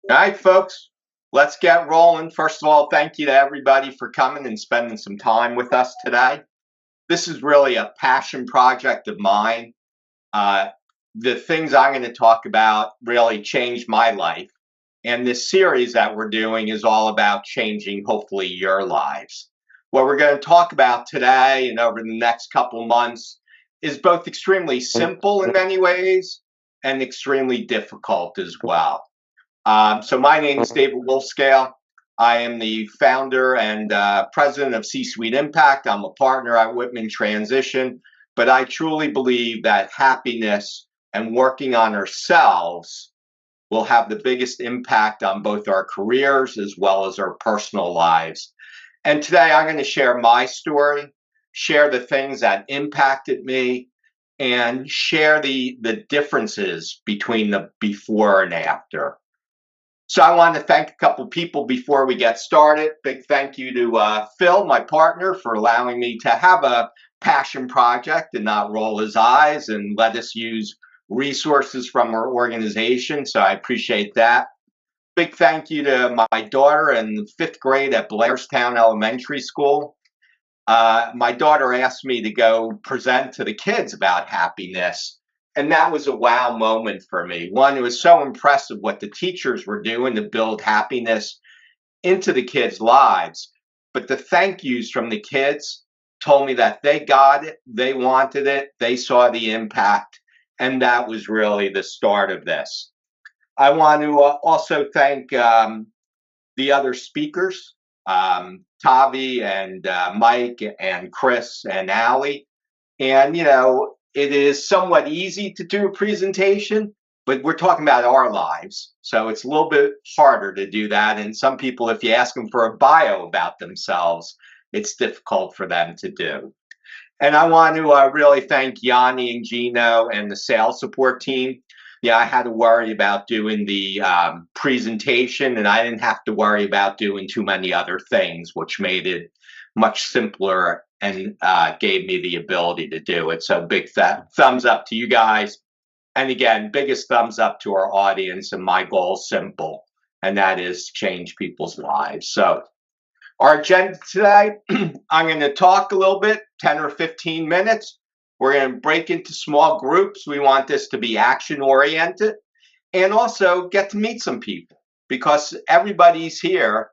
All right, folks, let's get rolling. First of all, thank you to everybody for coming and spending some time with us today. This is really a passion project of mine. Uh, the things I'm going to talk about really changed my life. And this series that we're doing is all about changing, hopefully, your lives. What we're going to talk about today and over the next couple months is both extremely simple in many ways and extremely difficult as well. So my name is David Wolfskehl. I am the founder and president of C-Suite Impact. I'm a partner at Whitman Transition, but I truly believe that happiness and working on ourselves will have the biggest impact on both our careers as well as our personal lives. And today I'm going to share my story, share the things that impacted me, and share the differences between the before and after. So I want to thank a couple people before we get started. Big thank you to Phil, my partner, for allowing me to have a passion project and not roll his eyes and let us use resources from our organization. So I appreciate that. Big thank you to my daughter in fifth grade at Blairstown Elementary School. My daughter asked me to go present to the kids about happiness. And that was a wow moment for me. One, it was so impressive what the teachers were doing to build happiness into the kids' lives. But the thank yous from the kids told me that they got it, they wanted it, they saw the impact. And that was really the start of this. I want to also thank the other speakers, Tavi and Mike and Chris and Allie. And, it is somewhat easy to do a presentation, but we're talking about our lives. So it's a little bit harder to do that. And some people, if you ask them for a bio about themselves, it's difficult for them to do. And I want to really thank Yanni and Gino and the sales support team. Yeah, I had to worry about doing the presentation, and I didn't have to worry about doing too many other things, which made it much simpler and gave me the ability to do it. So big thumbs up to you guys. And again, biggest thumbs up to our audience. And my goal is simple, and that is to change people's lives. So our agenda today, I'm going to talk a little bit, 10 or 15 minutes. We're going to break into small groups. We want this to be action oriented and also get to meet some people because everybody's here.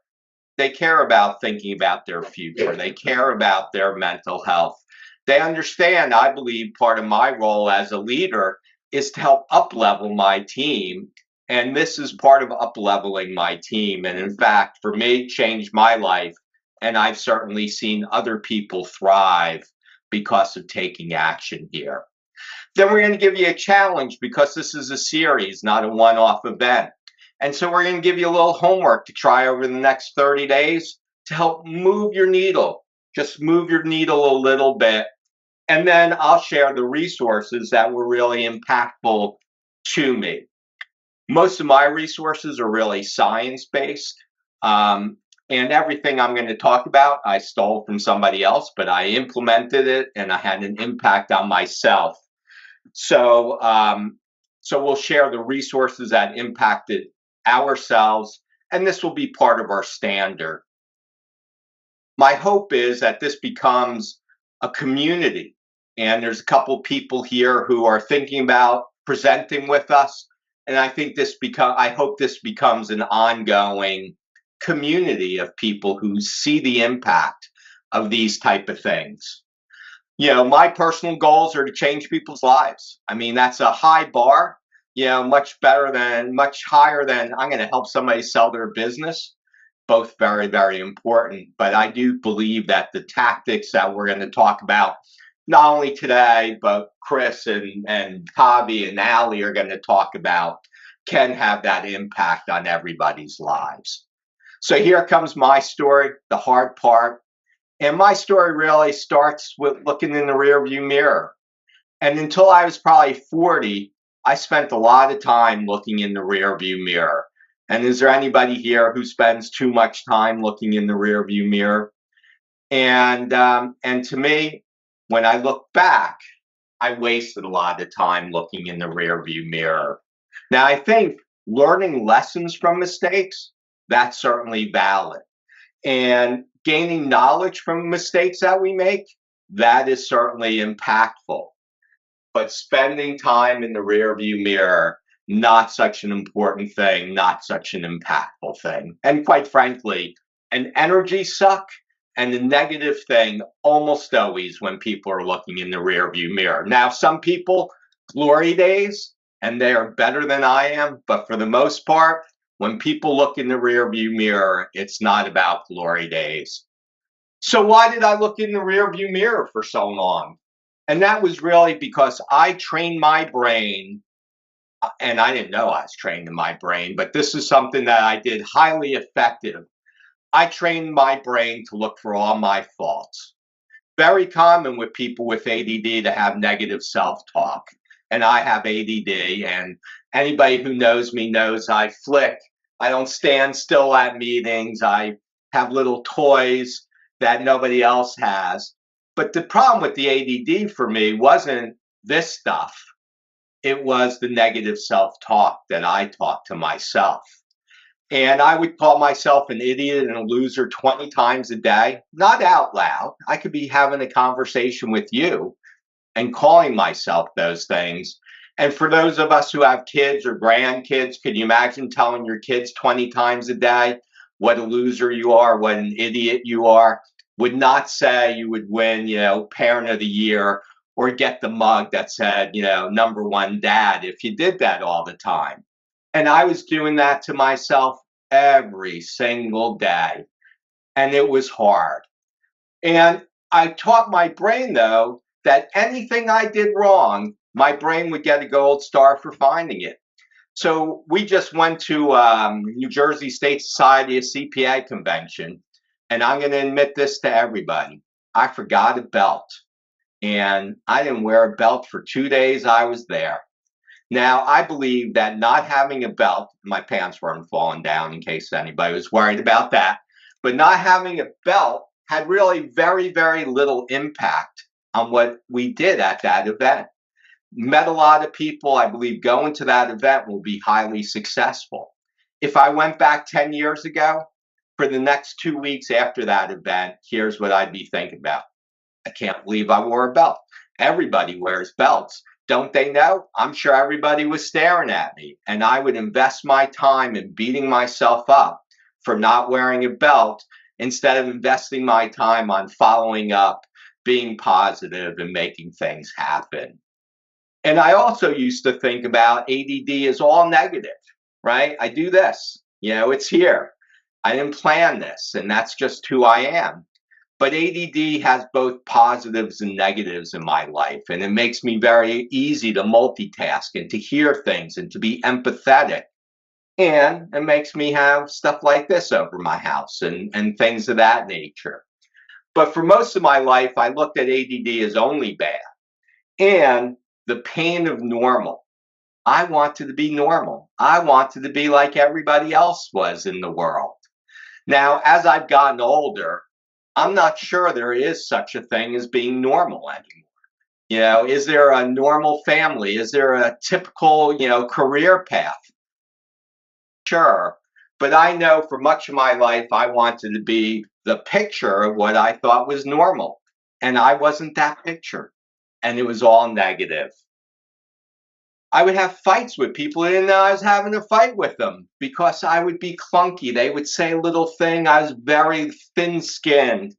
They care about thinking about their future. They care about their mental health. They understand, I believe, part of my role as a leader is to help up-level my team. And this is part of up-leveling my team. And in fact, for me, changed my life. And I've certainly seen other people thrive because of taking action here. Then we're going to give you a challenge because this is a series, not a one-off event. And so we're going to give you a little homework to try over the next 30 days to help move your needle. Just move your needle a little bit. And then I'll share the resources that were really impactful to me. Most of my resources are really science-based. And everything I'm going to talk about, I stole from somebody else, but I implemented it and I had an impact on myself. So we'll share the resources that impacted ourselves, and this will be part of our standard. My hope is that this becomes a community, and there's a couple people here who are thinking about presenting with us, and I hope this becomes an ongoing community of people who see the impact of these type of things. My personal goals are to change people's lives. I mean, that's a high bar, much higher than I'm going to help somebody sell their business. Both very, very important. But I do believe that the tactics that we're going to talk about, not only today, but Chris and Tavi and Allie are going to talk about, can have that impact on everybody's lives. So here comes my story, the hard part. And my story really starts with looking in the rearview mirror. And until I was probably 40, I spent a lot of time looking in the rearview mirror. And is there anybody here who spends too much time looking in the rearview mirror? And to me, when I look back, I wasted a lot of time looking in the rearview mirror. Now, I think Learning lessons from mistakes, that's certainly valid. And gaining knowledge from mistakes that we make, that is certainly impactful. But spending time in the rearview mirror, not such an important thing, not such an impactful thing. And quite frankly, an energy suck and a negative thing almost always when people are looking in the rearview mirror. Now, some people, glory days, and they are better than I am, but for the most part, when people look in the rearview mirror, it's not about glory days. So why did I look in the rearview mirror for so long? And that was really because I trained my brain, and I didn't know I was trained in my brain, but this is something that I did highly effective. I trained my brain to look for all my faults. Very common with people with ADD to have negative self-talk. And I have ADD, and anybody who knows me knows I flick. I don't stand still at meetings. I have little toys that nobody else has. But the problem with the ADD for me wasn't this stuff. It was the negative self-talk that I talked to myself. And I would call myself an idiot and a loser 20 times a day, not out loud. I could be having a conversation with you and calling myself those things. And for those of us who have kids or grandkids, could you imagine telling your kids 20 times a day what a loser you are, what an idiot you are? Would not say you would win, parent of the year or get the mug that said, number one dad if you did that all the time. And I was doing that to myself every single day. And it was hard. And I taught my brain, though, that anything I did wrong, my brain would get a gold star for finding it. So we just went to New Jersey State Society of CPA convention. And I'm going to admit this to everybody. I forgot a belt. And I didn't wear a belt for 2 days I was there. Now, I believe that not having a belt, my pants weren't falling down in case anybody was worried about that, but not having a belt had really very, very little impact on what we did at that event. Met a lot of people. I believe going to that event will be highly successful. If I went back 10 years ago, for the next 2 weeks after that event, here's what I'd be thinking about. I can't believe I wore a belt. Everybody wears belts. Don't they know? I'm sure everybody was staring at me, and I would invest my time in beating myself up for not wearing a belt instead of investing my time on following up, being positive, and making things happen. And I also used to think about ADD as all negative, right? I do this, it's here. I didn't plan this, and that's just who I am. But ADD has both positives and negatives in my life, and it makes me very easy to multitask and to hear things and to be empathetic. And it makes me have stuff like this over my house and things of that nature. But for most of my life, I looked at ADD as only bad. And the pain of normal. I wanted to be normal. I wanted to be like everybody else was in the world. Now, as I've gotten older, I'm not sure there is such a thing as being normal anymore. Is there a normal family? Is there a typical, career path? Sure. But I know for much of my life, I wanted to be the picture of what I thought was normal. And I wasn't that picture. And it was all negative. I would have fights with people and I was having a fight with them because I would be clunky. They would say a little thing. I was very thin skinned.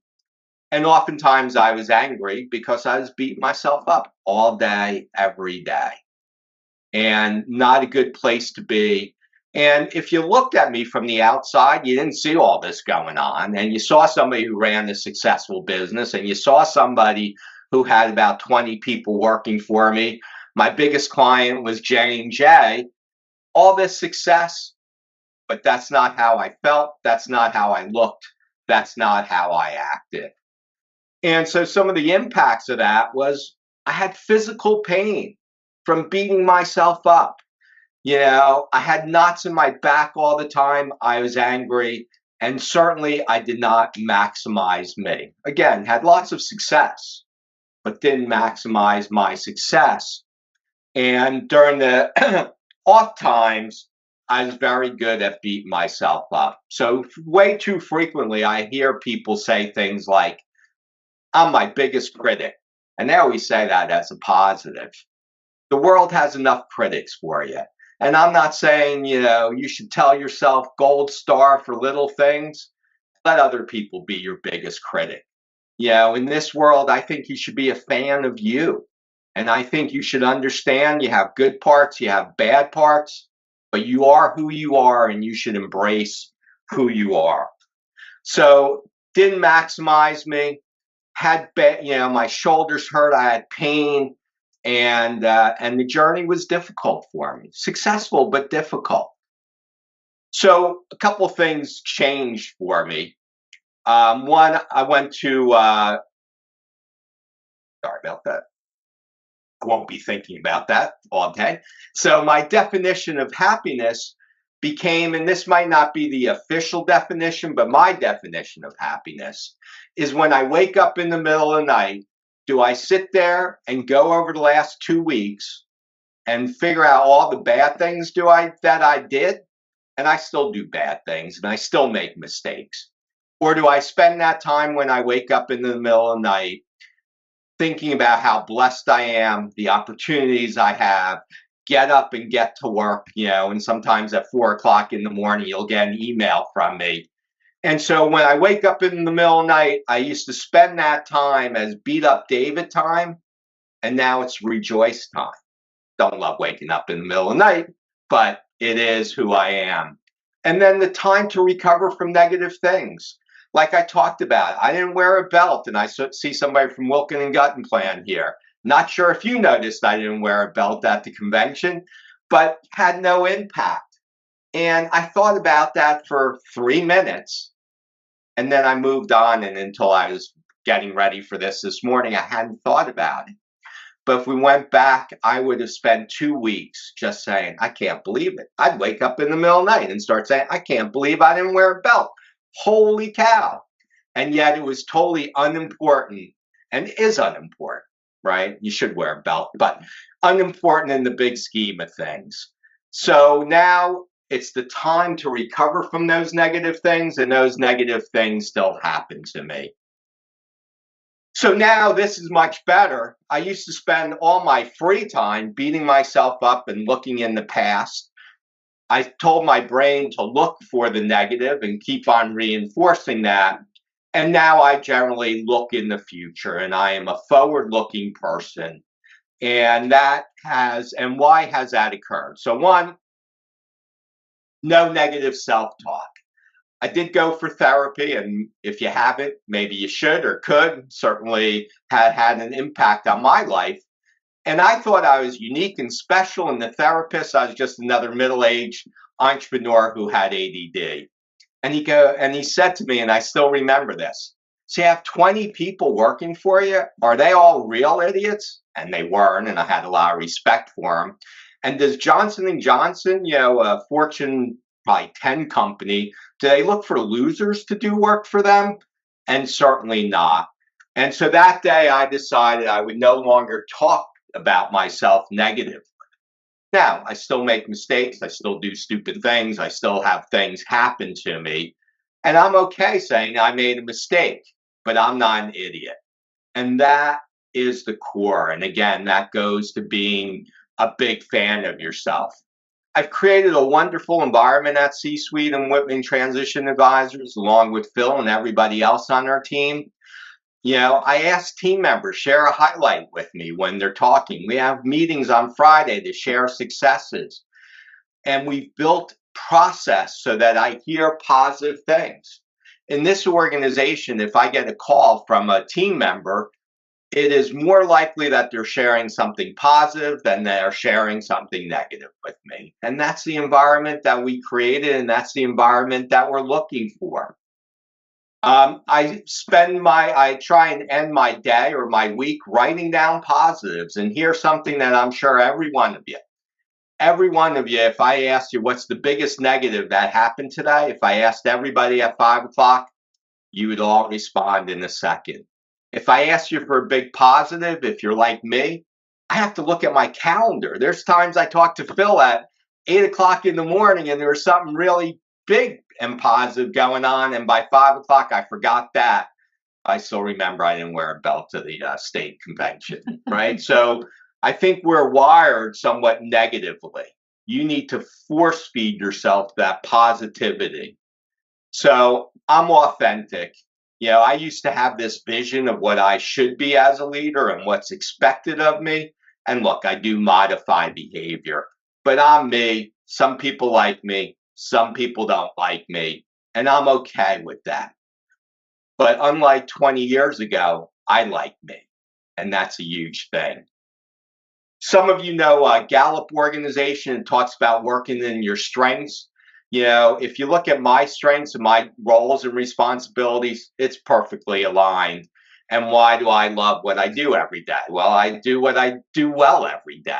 And oftentimes I was angry because I was beating myself up all day, every day. And not a good place to be. And if you looked at me from the outside, you didn't see all this going on. And you saw somebody who ran a successful business, and you saw somebody who had about 20 people working for me. My biggest client was J&J. All this success, but that's not how I felt. That's not how I looked. That's not how I acted. And so some of the impacts of that was I had physical pain from beating myself up. I had knots in my back all the time. I was angry. And certainly I did not maximize me. Again, had lots of success, but didn't maximize my success. And during the off times, I was very good at beating myself up. So way too frequently, I hear people say things like, I'm my biggest critic. And they always say that as a positive. The world has enough critics for you. And I'm not saying, you should tell yourself gold star for little things. Let other people be your biggest critic. In this world, I think you should be a fan of you. And I think you should understand you have good parts, you have bad parts, but you are who you are and you should embrace who you are. So, didn't maximize me, my shoulders hurt, I had pain, and the journey was difficult for me. Successful, but difficult. So, a couple of things changed for me. One, I went to, sorry about that. I won't be thinking about that all day. So, my definition of happiness became, and this might not be the official definition, but my definition of happiness is when I wake up in the middle of the night, do I sit there and go over the last 2 weeks and figure out all the bad things that I did? And I still do bad things and I still make mistakes. Or do I spend that time when I wake up in the middle of the night thinking about how blessed I am, the opportunities I have, get up and get to work, and sometimes at 4 o'clock in the morning, you'll get an email from me. And so when I wake up in the middle of the night, I used to spend that time as beat up David time, and now it's rejoice time. Don't love waking up in the middle of the night, but it is who I am. And then the time to recover from negative things. Like I talked about, I didn't wear a belt, and I see somebody from Wilkin and Guttenplan here. Not sure if you noticed I didn't wear a belt at the convention, but had no impact. And I thought about that for 3 minutes, and then I moved on. And until I was getting ready for this morning, I hadn't thought about it. But if we went back, I would have spent 2 weeks just saying, I can't believe it. I'd wake up in the middle of the night and start saying, I can't believe I didn't wear a belt. Holy cow. And yet it was totally unimportant and is unimportant, right? You should wear a belt, but unimportant in the big scheme of things. So now it's the time to recover from those negative things, and those negative things still happen to me. So now this is much better. I used to spend all my free time beating myself up and looking in the past. I told my brain to look for the negative and keep on reinforcing that. And now I generally look in the future, and I am a forward-looking person. And why has that occurred? So one, no negative self-talk. I did go for therapy, and if you haven't, maybe you should or could. Certainly had an impact on my life. And I thought I was unique and special, and the therapist, I was just another middle-aged entrepreneur who had ADD. And he said to me, and I still remember this, so you have 20 people working for you. Are they all real idiots? And they weren't, and I had a lot of respect for them. And does Johnson & Johnson, a Fortune probably 10 company, do they look for losers to do work for them? And certainly not. And so that day I decided I would no longer talk about myself negatively. Now, I still make mistakes. I still do stupid things. I still have things happen to me. And I'm okay saying I made a mistake, but I'm not an idiot. And that is the core. And again, that goes to being a big fan of yourself. I've created a wonderful environment at C-Suite and Whitman Transition Advisors, along with Phil and everybody else on our team. I ask team members, share a highlight with me when they're talking. We have meetings on Friday to share successes. And we've built process so that I hear positive things. In this organization, if I get a call from a team member, it is more likely that they're sharing something positive than they're sharing something negative with me. And that's the environment that we created, and that's the environment that we're looking for. I try and end my day or my week writing down positives. And here's something that I'm sure every one of you, if I asked you what's the biggest negative that happened today, if I asked everybody at 5 o'clock, you would all respond in a second. If I ask you for a big positive, if you're like me, I have to look at my calendar. There's times I talk to Phil at 8 o'clock in the morning and there was something really big and positive going on. And by 5 o'clock, I forgot that. I still remember I didn't wear a belt to the state convention, right? So I think we're wired somewhat negatively. You need to force feed yourself that positivity. So I'm authentic. I used to have this vision of what I should be as a leader and what's expected of me. And look, I do modify behavior, but I'm me. Some people like me, some people don't like me, and I'm okay with that. But unlike 20 years ago, I like me, and that's a huge thing. Some of you know Gallup organization talks about working in your strengths. If you look at my strengths and my roles and responsibilities, it's perfectly aligned. And why do I love what I do every day? Well, I do what I do well every day.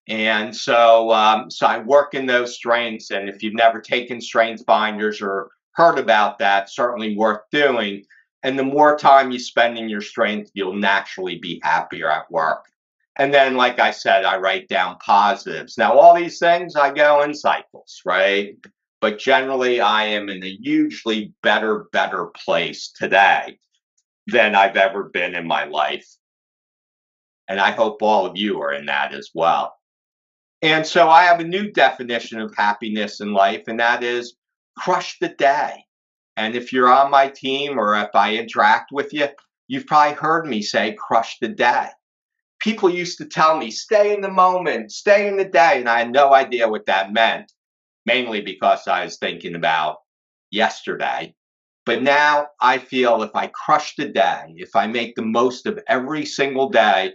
And so I work in those strengths. And if you've never taken strength finders or heard about that, certainly worth doing. And the more time you spend in your strength, you'll naturally be happier at work. And then, like I said, I write down positives. Now, all these things, I go in cycles, right? But generally, I am in a hugely better place today than I've ever been in my life. And I hope all of you are in that as well. And so I have a new definition of happiness in life, and that is crush the day. And if you're on my team or if I interact with you, you've probably heard me say crush the day. People used to tell me, stay in the moment, stay in the day. And I had no idea what that meant, mainly because I was thinking about yesterday. But now I feel if I crush the day, if I make the most of every single day,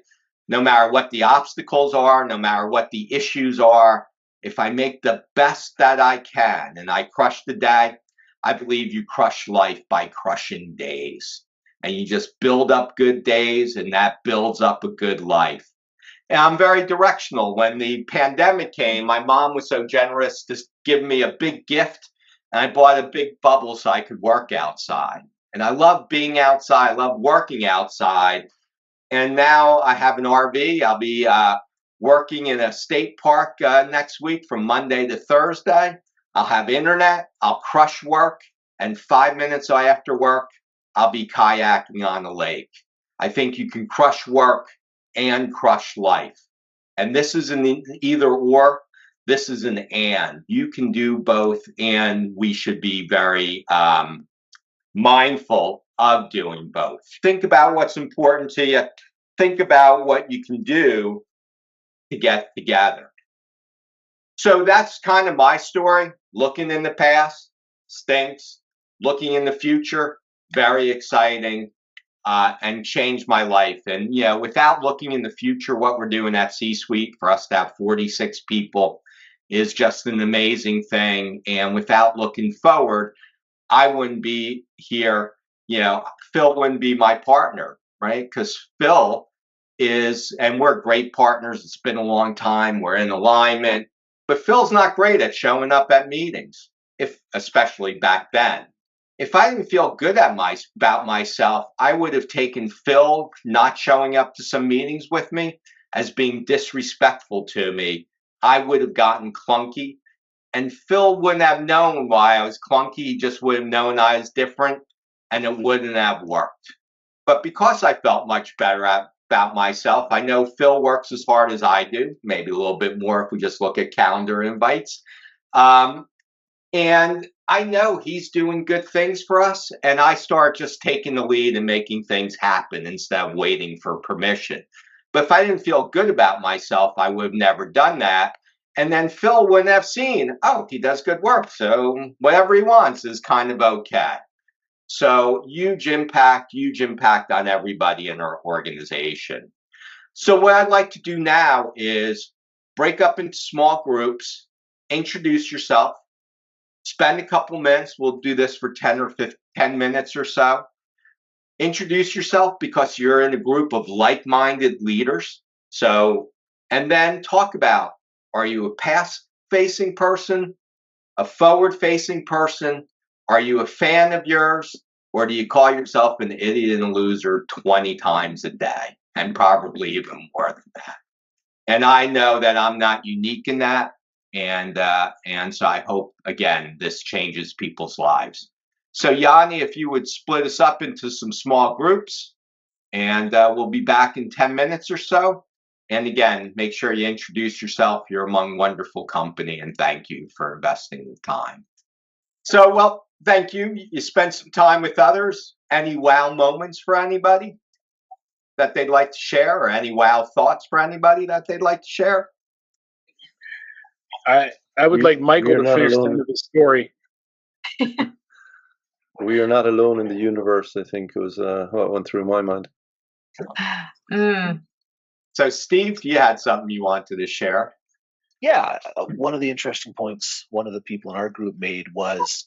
no matter what the obstacles are, no matter what the issues are, if I make the best that I can and I crush the day, I believe you crush life by crushing days. And you just build up good days, and that builds up a good life. And I'm very directional. When the pandemic came, my mom was so generous to give me a big gift, and I bought a big bubble so I could work outside. And I love being outside. I love working outside. And now I have an RV. I'll be working in a state park next week from Monday to Thursday. I'll have internet. I'll crush work. And 5 minutes after work, I'll be kayaking on a lake. I think you can crush work and crush life. And this is an either or. This is an and. You can do both, and we should be very mindful of doing both. Think about what's important to you. Think about what you can do to get together. So that's kind of my story. Looking in the past stinks. Looking in the future, very exciting, and changed my life. And without looking in the future, what we're doing at C-Suite for us to have 46 people is just an amazing thing. And without looking forward, I wouldn't be here. Phil wouldn't be my partner, right? Because Phil is, and we're great partners. It's been a long time. We're in alignment. But Phil's not great at showing up at meetings, especially back then. If I didn't feel good about myself, I would have taken Phil not showing up to some meetings with me as being disrespectful to me. I would have gotten clunky. And Phil wouldn't have known why I was clunky. He just would have known I was different, and it wouldn't have worked. But because I felt much better about myself, I know Phil works as hard as I do, maybe a little bit more if we just look at calendar invites. And I know he's doing good things for us, and I start just taking the lead and making things happen instead of waiting for permission. But if I didn't feel good about myself, I would have never done that. And then Phil wouldn't have seen, oh, he does good work, so whatever he wants is kind of okay. So huge impact on everybody in our organization. So what I'd like to do now is break up into small groups, introduce yourself, spend a couple minutes. We'll do this for 10 minutes or so. Introduce yourself because you're in a group of like-minded leaders. And then talk about, are you a past-facing person, a forward-facing person? Are you a fan of yours? Or do you call yourself an idiot and a loser 20 times a day? And probably even more than that. And I know that I'm not unique in that. And so I hope, again, this changes people's lives. So Yanni, if you would split us up into some small groups, and we'll be back in 10 minutes or so. And again, make sure you introduce yourself. You're among wonderful company, and thank you for investing the time. So, well, thank you. You spent some time with others. Any wow moments for anybody that they'd like to share, or any wow thoughts for anybody that they'd like to share? I would like Michael to finish the story. We are not alone in the universe, I think was what went through my mind. So, Steve, you had something you wanted to share. Yeah, one of the interesting points one of the people in our group made was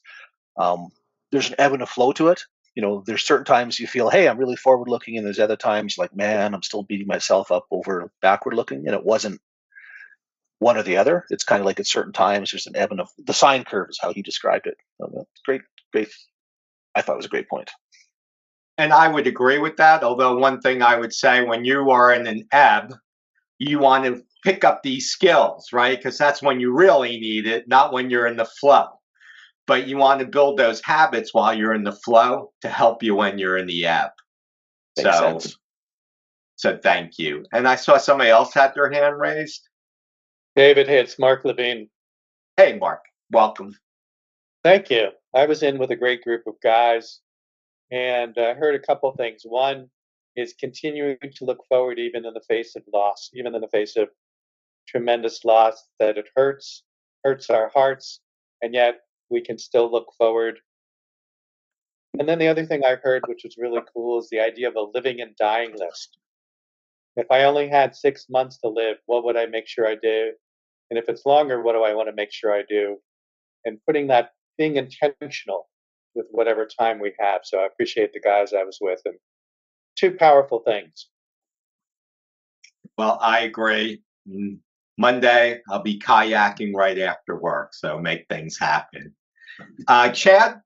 there's an ebb and a flow to it. You know, there's certain times you feel, hey, I'm really forward looking, and there's other times like, man, I'm still beating myself up over backward looking. And it wasn't one or the other. It's kind of like at certain times there's an ebb and the sine curve is how he described it. Great. I thought it was a great point. And I would agree with that. Although one thing I would say, when you are in an ebb, you want to pick up these skills, right? Because that's when you really need it, not when you're in the flow. But you want to build those habits while you're in the flow to help you when you're in the ebb. Makes sense. So thank you. And I saw somebody else had their hand raised. David, hey, it's Mark Levine. Hey, Mark, welcome. Thank you. I was in with a great group of guys, and I heard a couple of things. One is continuing to look forward even in the face of loss, even in the face of tremendous loss, that it hurts our hearts, and yet we can still look forward. And then the other thing I heard, which was really cool, is the idea of a living and dying list. If I only had 6 months to live, what would I make sure I do? And if it's longer, what do I want to make sure I do? And putting that, being intentional with whatever time we have. So I appreciate the guys I was with, and two powerful things. Well, I agree. Monday, I'll be kayaking right after work, so make things happen. Chad,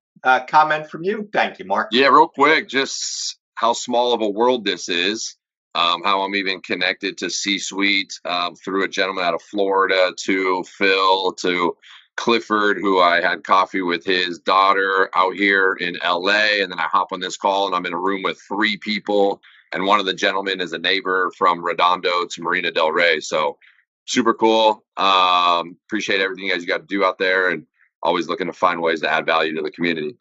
comment from you? Thank you, Mark. Yeah, real quick, just how small of a world this is, how I'm even connected to C-suite through a gentleman out of Florida, to Phil, to Clifford, who I had coffee with his daughter out here in LA, and then I hop on this call and I'm in a room with 3 people, and one of the gentlemen is a neighbor from Redondo to Marina del Rey. So super cool. Appreciate everything you guys got to do out there, and always looking to find ways to add value to the community.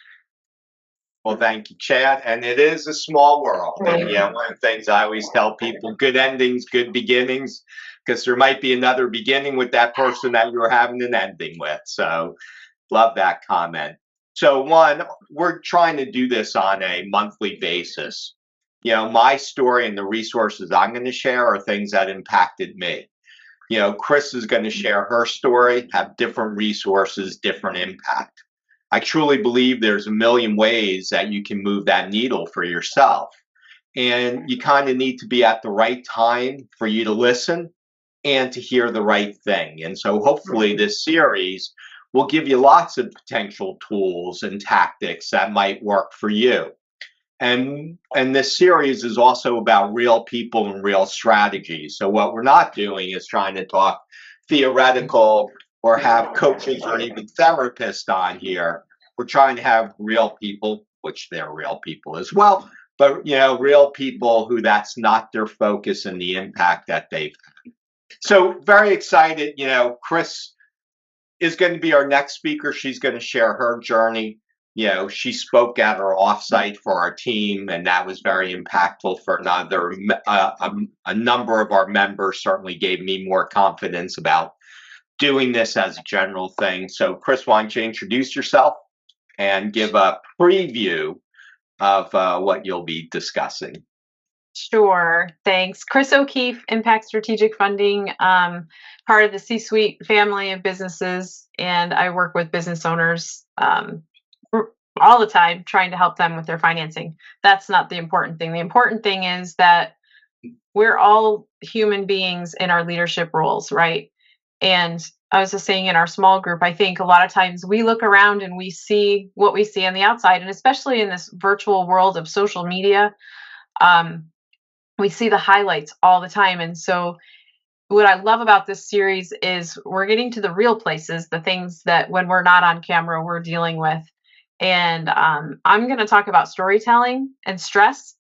Well, thank you, Chad. And it is a small world. And one of the things I always tell people, good endings, good beginnings, because there might be another beginning with that person that you're having an ending with. So love that comment. So one, we're trying to do this on a monthly basis. My story and the resources I'm going to share are things that impacted me. Chris is going to share her story, have different resources, different impact. I truly believe there's a million ways that you can move that needle for yourself. And you kind of need to be at the right time for you to listen and to hear the right thing. And so hopefully this series will give you lots of potential tools and tactics that might work for you. And this series is also about real people and real strategies. So what we're not doing is trying to talk theoretical or have coaches or even therapists on here. We're trying to have real people, which they're real people as well, but real people who that's not their focus and the impact that they've had. So very excited. Chris is going to be our next speaker. She's going to share her journey. She spoke at our offsite for our team, and that was very impactful for a number of our members. Certainly gave me more confidence about doing this as a general thing. So, Chris, why don't you introduce yourself and give a preview of what you'll be discussing? Sure. Thanks. Chris O'Keefe, Impact Strategic Funding, part of the C-suite family of businesses, and I work with business owners all the time, trying to help them with their financing. That's not the important thing. The important thing is that we're all human beings in our leadership roles, right? And I was just saying, in our small group, I think a lot of times we look around and we see what we see on the outside, and especially in this virtual world of social media, we see the highlights all the time. And so what I love about this series is we're getting to the real places, the things that when we're not on camera, we're dealing with. And I'm going to talk about storytelling and stress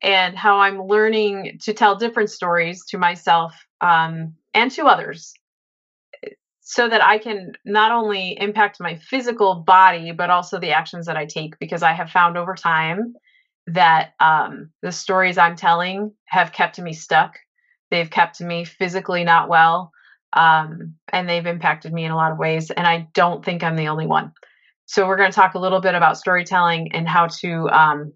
and how I'm learning to tell different stories to myself and to others so that I can not only impact my physical body, but also the actions that I take, because I have found over time that the stories I'm telling have kept me stuck. They've kept me physically not well, and they've impacted me in a lot of ways. And I don't think I'm the only one. So we're going to talk a little bit about storytelling and how to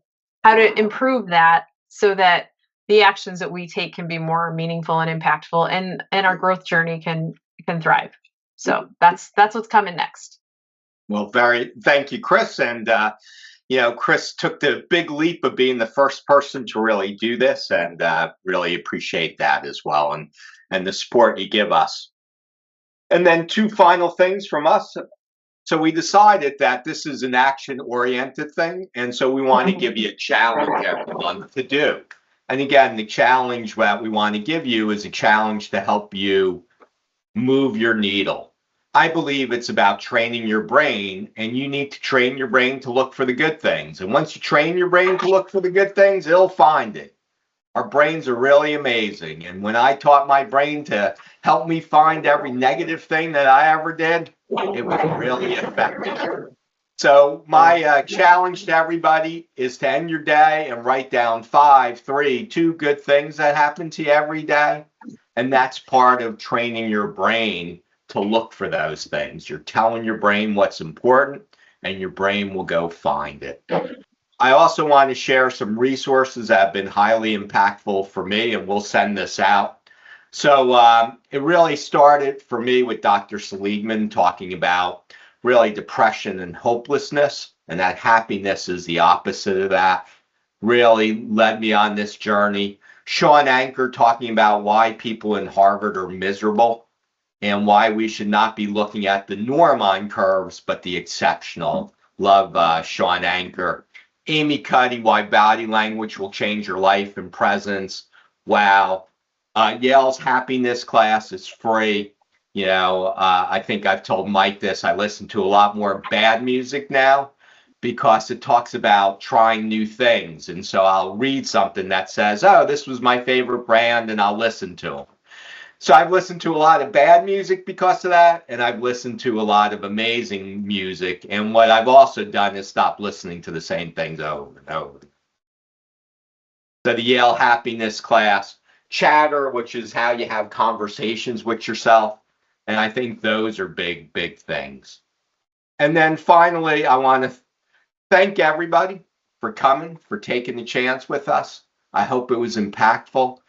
improve that so that the actions that we take can be more meaningful and impactful, and our growth journey can thrive. So that's what's coming next. Well, thank you, Chris. And Chris took the big leap of being the first person to really do this, and really appreciate that as well, and the support you give us. And then 2 final things from us. So we decided that this is an action-oriented thing, and so we want to give you a challenge every month to do. And again, the challenge that we want to give you is a challenge to help you move your needle. I believe it's about training your brain, and you need to train your brain to look for the good things. And once you train your brain to look for the good things, it'll find it. Our brains are really amazing. And when I taught my brain to help me find every negative thing that I ever did, it was really effective. So my challenge to everybody is to end your day and write down 5, 3, 2 good things that happen to you every day. And that's part of training your brain to look for those things. You're telling your brain what's important, and your brain will go find it. I also want to share some resources that have been highly impactful for me, and we'll send this out. So it really started for me with Dr. Seligman talking about really depression and hopelessness, and that happiness is the opposite of that. Really led me on this journey. Sean Anker talking about why people in Harvard are miserable and why we should not be looking at the norm curves, but the exceptional. Love Sean Anker. Amy Cuddy, why body language will change your life and presence. Wow. Yale's happiness class is free. I think I've told Mike this. I listen to a lot more bad music now because it talks about trying new things. And so I'll read something that says, oh, this was my favorite brand, and I'll listen to them. So I've listened to a lot of bad music because of that, and I've listened to a lot of amazing music. And what I've also done is stop listening to the same things over and over. So the Yale happiness class, chatter, which is how you have conversations with yourself. And I think those are big, big things. And then finally, I want to thank everybody for coming, for taking the chance with us. I hope it was impactful.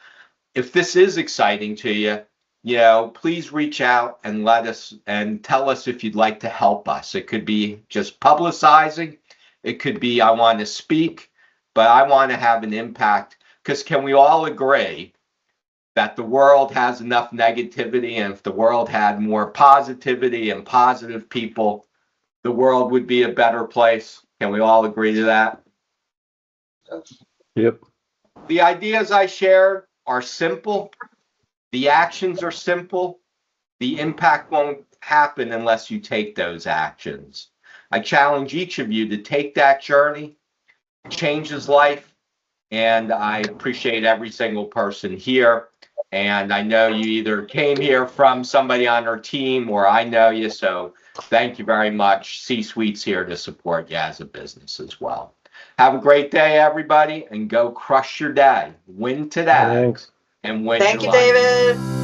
If this is exciting to you, please reach out and let us and tell us if you'd like to help us. It could be just publicizing. It could be I want to speak, but I want to have an impact, because can we all agree that the world has enough negativity, and if the world had more positivity and positive people, the world would be a better place? Can we all agree to that? Yep. The ideas I shared are simple. The actions are simple. The impact won't happen unless you take those actions. I challenge each of you to take that journey, change his life, and I appreciate every single person here. And I know you either came here from somebody on our team or I know you, so thank you very much. C-Suite's here to support you as a business as well. Have a great day, everybody, and go crush your day. Win today. Thanks. And win Thank your you, life. David.